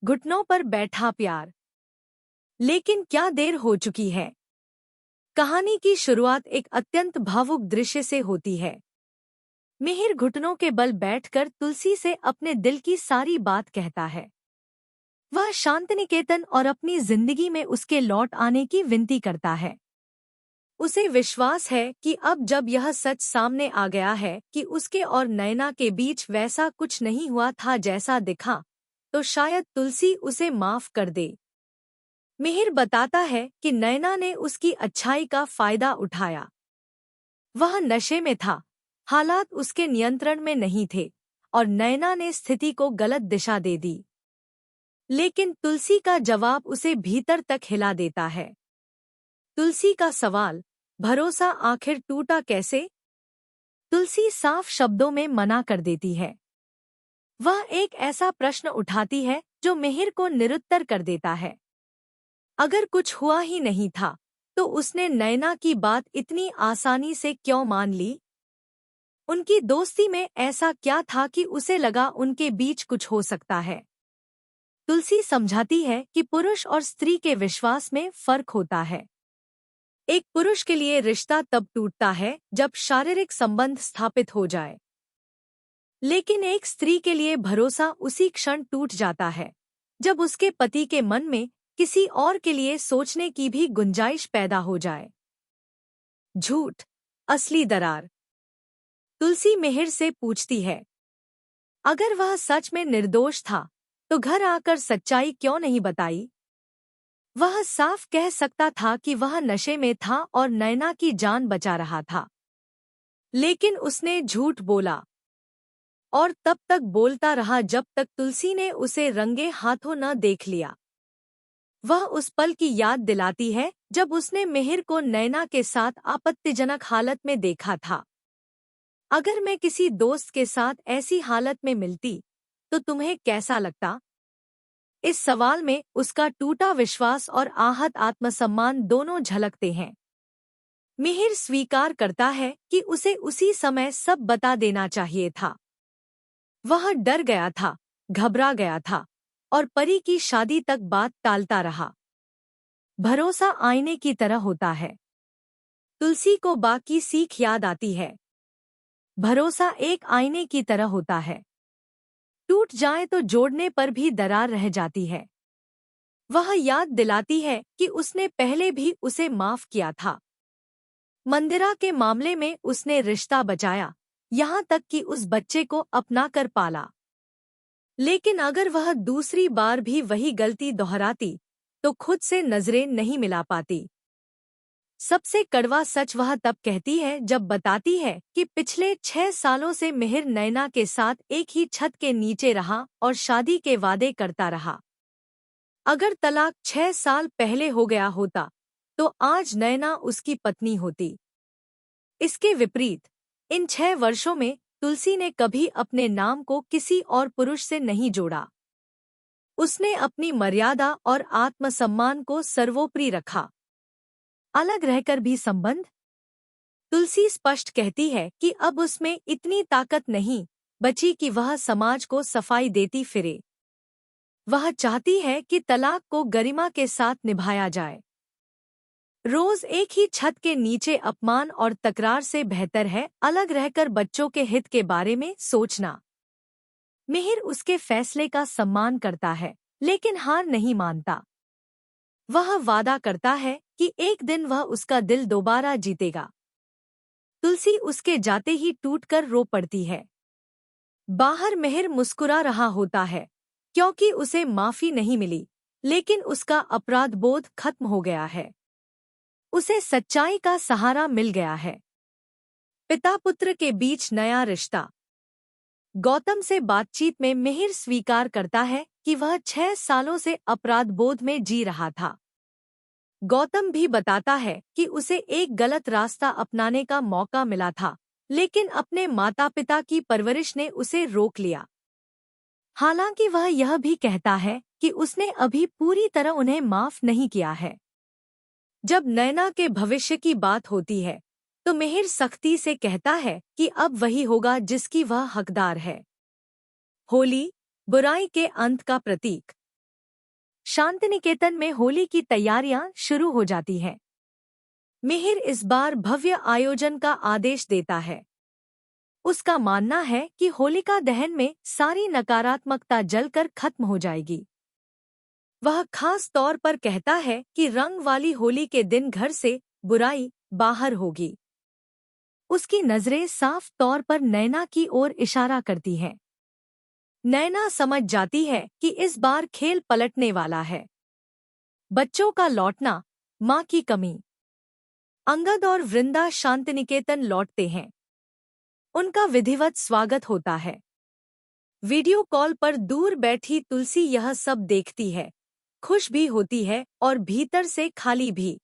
घुटनों पर बैठा प्यार। लेकिन क्या देर हो चुकी है। कहानी की शुरुआत एक अत्यंत भावुक दृश्य से होती है। मिहिर घुटनों के बल बैठकर तुलसी से अपने दिल की सारी बात कहता है। वह शांतिनिकेतन और अपनी जिंदगी में उसके लौट आने की विनती करता है। उसे विश्वास है कि अब जब यह सच सामने आ गया है कि उसके और नैना के बीच वैसा कुछ नहीं हुआ था जैसा दिखा, तो शायद तुलसी उसे माफ कर दे। मिहिर बताता है कि नैना ने उसकी अच्छाई का फायदा उठाया। वह नशे में था, हालात उसके नियंत्रण में नहीं थे, और नैना ने स्थिति को गलत दिशा दे दी। लेकिन तुलसी का जवाब उसे भीतर तक हिला देता है। तुलसी का सवाल, भरोसा आखिर टूटा कैसे? तुलसी साफ शब्दों में मना कर देती है। वह एक ऐसा प्रश्न उठाती है जो मिहिर को निरुत्तर कर देता है। अगर कुछ हुआ ही नहीं था, तो उसने नैना की बात इतनी आसानी से क्यों मान ली? उनकी दोस्ती में ऐसा क्या था कि उसे लगा उनके बीच कुछ हो सकता है? तुलसी समझाती है कि पुरुष और स्त्री के विश्वास में फर्क होता है। एक पुरुष के लिए रिश्ता तब टूटता है जब शारीरिक संबंध स्थापित हो जाए, लेकिन एक स्त्री के लिए भरोसा उसी क्षण टूट जाता है जब उसके पति के मन में किसी और के लिए सोचने की भी गुंजाइश पैदा हो जाए। झूठ, असली दरार। तुलसी मिहिर से पूछती है, अगर वह सच में निर्दोष था, तो घर आकर सच्चाई क्यों नहीं बताई? वह साफ कह सकता था कि वह नशे में था और नैना की जान बचा रहा था, लेकिन उसने झूठ बोला, और तब तक बोलता रहा जब तक तुलसी ने उसे रंगे हाथों न देख लिया। वह उस पल की याद दिलाती है जब उसने मिहिर को नैना के साथ आपत्तिजनक हालत में देखा था। अगर मैं किसी दोस्त के साथ ऐसी हालत में मिलती, तो तुम्हें कैसा लगता? इस सवाल में उसका टूटा विश्वास और आहत आत्मसम्मान दोनों झलकते हैं। मिहिर स्वीकार करता है कि उसे उसी समय सब बता देना चाहिए था। वह डर गया था, घबरा गया था, और परी की शादी तक बात टालता रहा। भरोसा आईने की तरह होता है। तुलसी को बाकी सीख याद आती है। भरोसा एक आईने की तरह होता है। टूट जाए तो जोड़ने पर भी दरार रह जाती है। वह याद दिलाती है कि उसने पहले भी उसे माफ किया था। मंदिरा के मामले में उसने रिश्ता बचाया, यहाँ तक कि उस बच्चे को अपना कर पाला। लेकिन अगर वह दूसरी बार भी वही गलती दोहराती, तो खुद से नजरें नहीं मिला पाती। सबसे कड़वा सच वह तब कहती है जब बताती है कि पिछले 6 सालों से मिहिर नैना के साथ एक ही छत के नीचे रहा और शादी के वादे करता रहा। अगर तलाक 6 साल पहले हो गया होता, तो आज नैना उसकी पत्नी होती। इसके विपरीत, इन 6 वर्षों में तुलसी ने कभी अपने नाम को किसी और पुरुष से नहीं जोड़ा। उसने अपनी मर्यादा और आत्मसम्मान को सर्वोपरि रखा। अलग रहकर भी संबंध? तुलसी स्पष्ट कहती है कि अब उसमें इतनी ताकत नहीं बची कि वह समाज को सफाई देती फिरे। वह चाहती है कि तलाक को गरिमा के साथ निभाया जाए। रोज एक ही छत के नीचे अपमान और तकरार से बेहतर है अलग रहकर बच्चों के हित के बारे में सोचना। मिहिर उसके फैसले का सम्मान करता है, लेकिन हार नहीं मानता। वह वादा करता है कि एक दिन वह उसका दिल दोबारा जीतेगा। तुलसी उसके जाते ही टूटकर रो पड़ती है। बाहर मिहिर मुस्कुरा रहा होता है, क्योंकि उसे माफी नहीं मिली, लेकिन उसका अपराध बोध खत्म हो गया है। उसे सच्चाई का सहारा मिल गया है। पिता पुत्र के बीच नया रिश्ता। गौतम से बातचीत में मिहिर स्वीकार करता है कि वह 6 सालों से अपराध बोध में जी रहा था। गौतम भी बताता है कि उसे एक गलत रास्ता अपनाने का मौका मिला था, लेकिन अपने माता पिता की परवरिश ने उसे रोक लिया। हालांकि वह यह भी कहता है कि उसने अभी पूरी तरह उन्हें माफ नहीं किया है। जब नैना के भविष्य की बात होती है, तो मिहिर सख्ती से कहता है कि अब वही होगा जिसकी वह हकदार है। होली, बुराई के अंत का प्रतीक। शांतिनिकेतन में होली की तैयारियां शुरू हो जाती हैं। मिहिर इस बार भव्य आयोजन का आदेश देता है। उसका मानना है कि होलिका दहन में सारी नकारात्मकता जलकर खत्म हो जाएगी। वह खास तौर पर कहता है कि रंग वाली होली के दिन घर से बुराई बाहर होगी। उसकी नजरें साफ तौर पर नैना की ओर इशारा करती हैं। नैना समझ जाती है कि इस बार खेल पलटने वाला है। बच्चों का लौटना, माँ की कमी। अंगद और वृंदा शांतिनिकेतन लौटते हैं। उनका विधिवत स्वागत होता है। वीडियो कॉल पर दूर बैठी तुलसी यह सब देखती है, खुश भी होती है और भीतर से खाली भी।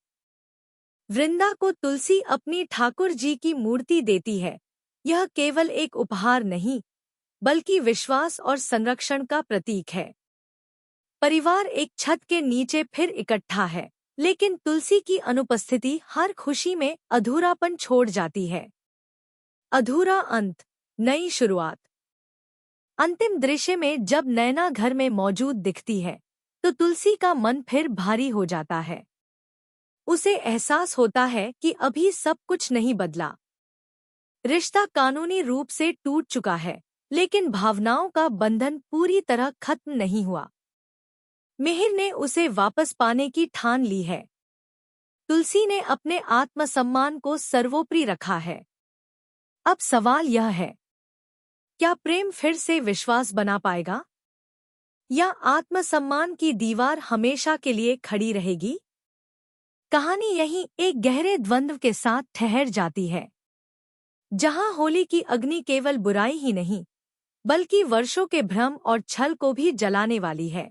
वृंदा को तुलसी अपनी ठाकुर जी की मूर्ति देती है। यह केवल एक उपहार नहीं, बल्कि विश्वास और संरक्षण का प्रतीक है। परिवार एक छत के नीचे फिर इकट्ठा है, लेकिन तुलसी की अनुपस्थिति हर खुशी में अधूरापन छोड़ जाती है। अधूरा अंत, नई शुरुआत। अंतिम दृश्य में जब नैना घर में मौजूद दिखती है, तो तुलसी का मन फिर भारी हो जाता है। उसे एहसास होता है कि अभी सब कुछ नहीं बदला। रिश्ता कानूनी रूप से टूट चुका है, लेकिन भावनाओं का बंधन पूरी तरह खत्म नहीं हुआ। मिहिर ने उसे वापस पाने की ठान ली है। तुलसी ने अपने आत्मसम्मान को सर्वोपरि रखा है। अब सवाल यह है, क्या प्रेम फिर से विश्वास बना पाएगा, या आत्मसम्मान की दीवार हमेशा के लिए खड़ी रहेगी? कहानी यहीं एक गहरे द्वंद्व के साथ ठहर जाती है, जहां होली की अग्नि केवल बुराई ही नहीं, बल्कि वर्षों के भ्रम और छल को भी जलाने वाली है।